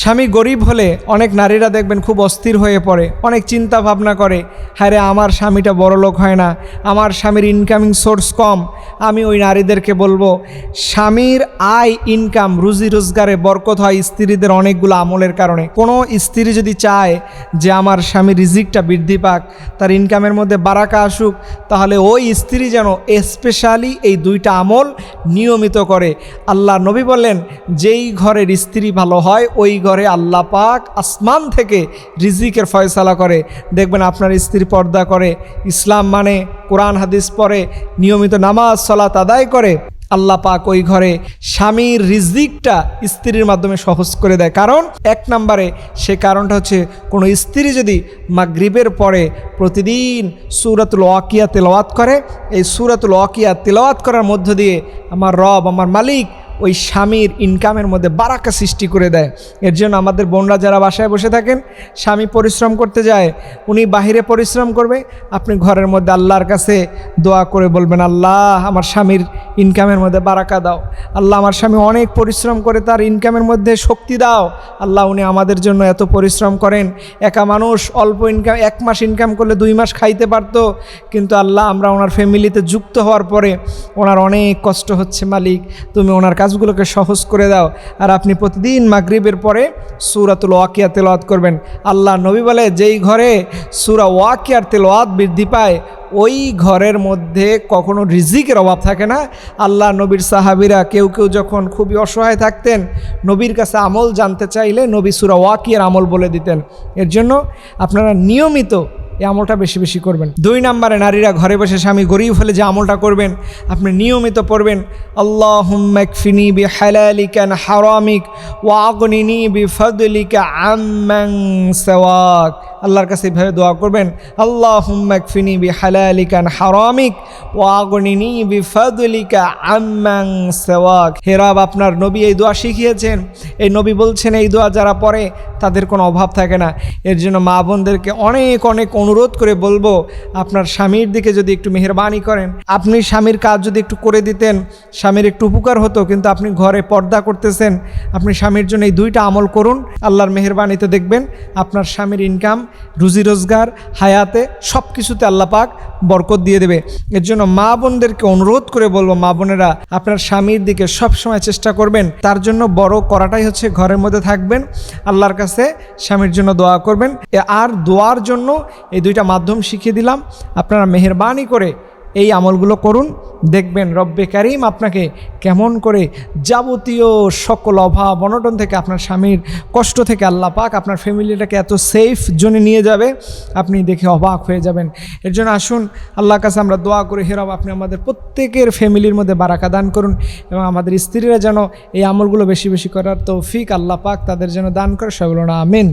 স্বামী গরিব হলে অনেক নারীরা দেখবেন খুব অস্থির হয়ে পড়ে, অনেক চিন্তা ভাবনা করে, হ্যাঁ রে আমার স্বামীটা বড়লোক হয় না, আমার স্বামীর ইনকামিং সোর্স কম। আমি ওই নারীদেরকে বলবো, স্বামীর আয় ইনকাম রুজি রোজগারে বরকত হয় স্ত্রীদের অনেকগুলো আমলের কারণে। কোনো স্ত্রী যদি চায় যে আমার স্বামীর রিজিকটা বৃদ্ধি পাক, তার ইনকামের মধ্যে বারাকা আসুক, তাহলে ওই স্ত্রী যেন স্পেশালি এই দুইটা আমল নিয়মিত করে। আল্লাহ নবী বললেন, যেই ঘরের স্ত্রী ভালো হয় ওই ঘরে আল্লাহ পাক আসমান থেকে রিজিকের ফয়সালা করে। দেখবেন আপনার স্ত্রী পর্দা করে, ইসলাম মানে, কোরআন হাদিস পড়ে, নিয়মিত নামাজ সালাত আদায় করে, আল্লাহ পাক ওই ঘরে স্বামীর রিজিকটা স্ত্রীর মাধ্যমে সহজ করে দেয়। কারণ এক নম্বরে সে কারণটা হচ্ছে, কোনো স্ত্রী যদি মাগরিবের পরে প্রতিদিন সূরাতুল ওয়াকিয়া তেলাওয়াত করে, এই সূরাতুল ওয়াকিয়া তেলাওয়াত করার মধ্য দিয়ে আমার রব, আমার মালিক ওই স্বামীর ইনকামের মধ্যে বারাকা সৃষ্টি করে দেয়। এর জন্য আমাদের বোনরা যারা বাসায় বসে থাকেন, স্বামী পরিশ্রম করতে যায়, উনি বাহিরে পরিশ্রম করবে, আপনি ঘরের মধ্যে আল্লাহর কাছে দোয়া করে বলবেন, আল্লাহ আমার স্বামীর ইনকামের মধ্যে বারাকা দাও, আল্লাহ আমার স্বামী অনেক পরিশ্রম করে, তার ইনকামের মধ্যে শক্তি দাও, আল্লাহ উনি আমাদের জন্য এত পরিশ্রম করেন, একা মানুষ অল্প ইনকাম, 1 মাস ইনকাম করলে 2 মাস খাইতে পারতো, কিন্তু আল্লাহ আমরা ওনার ফ্যামিলিতে যুক্ত হওয়ার পরে ওনার অনেক কষ্ট হচ্ছে, মালিক তুমি ওনার কাজগুলোকে সহজ করে দাও। আর আপনি প্রতিদিন মাগরিবের পরে সূরাতুল ওয়াকিয়া তেলাওয়াত করবেন। আল্লাহ নবী বলে, যেই ঘরে সূরা ওয়াকিয়ার তেলাওয়াত বৃদ্ধি পায় ওই ঘরের মধ্যে কখনো রিজিকের অভাব থাকে না। আল্লাহ নবীর সাহাবীরা কেউ কেউ যখন খুবই অসহায় থাকতেন, নবীর কাছে আমল জানতে চাইলে নবী সূরা ওয়াকিয়ার আমল বলে দিতেন। এর জন্য আপনারা নিয়মিত এই আমলটা বেশি বেশি করবেন। 2 নম্বরে, নারীরা ঘরে বসে স্বামী গরিব হলে যে আমলটা করবেন, আপনি নিয়মিত পড়বেন, আল্লাহুম্মা ইকফিনি বিহালালিকা আন হারামিক ওয়া আগনিনি বিফাদলিকা আম্মান সাওয়াক। আল্লাহর কাছে এইভাবে দোয়া করবেন, আল্লাহুম্মা ইকফিনি বিহালালিকা আন হারামিক ওয়া আগনিনি বিফাদলিকা আম্মান সাওয়াক। হে রব, আপনার নবী এই দোয়া শিখিয়েছেন, এই নবী বলছেন এই দোয়া যারা পড়ে তাদের কোনো অভাব থাকে না। এর জন্য মা বোনদেরকে অনেক অনেক অনুরোধ করে বলবো, আপনার স্বামীর দিকে যদি একটু মেহেরবানি করেন, আপনি স্বামীর কাজ যদি একটু করে দিতেন, স্বামীর একটু উপকার হতো। কিন্তু আপনি ঘরে পর্দা করতেছেন, আপনি স্বামীর জন্য এই 2টা আমল করুন, আল্লাহর মেহেরবানিতে দেখবেন আপনার স্বামীর ইনকাম, রুজি রোজগার, হায়াতে সব কিছুতে আল্লাহ পাক বরকত দিয়ে দেবে। এর জন্য মা বোনদেরকে অনুরোধ করে বলবো, মা বোনেরা আপনার স্বামীর দিকে সব সময় চেষ্টা করবেন। তার জন্য বড় করাটাই হচ্ছে ঘরের মধ্যে থাকবেন, আল্লাহর কাছে স্বামীর জন্য দোয়া করবেন। আর দোয়ার জন্য এই 2টা মাধ্যম শিখিয়ে দিলাম, আপনারা মেহেরবানি করে এই আমলগুলো করুন, দেখবেন রব্বে কারিম আপনাকে কেমন করে যাবতীয় সকল অভাব অনটন থেকে, আপনার স্বামীর কষ্ট থেকে আল্লাহ পাক আপনার ফ্যামিলিটাকে এত সেফ জোনে নিয়ে যাবে, আপনি দেখে অবাক হয়ে যাবেন। এর জন্য আসুন আল্লাহর কাছে আমরা দোয়া করি, হে রব আপনি আমাদের প্রত্যেকের ফ্যামিলির মধ্যে বারাকা দান করুন, এবং আমাদের স্ত্রীরা যেন এই আমলগুলো বেশি বেশি করার তৌফিক আল্লাহ পাক তাদের যেন দান করে। সবাই বলুন আমিন।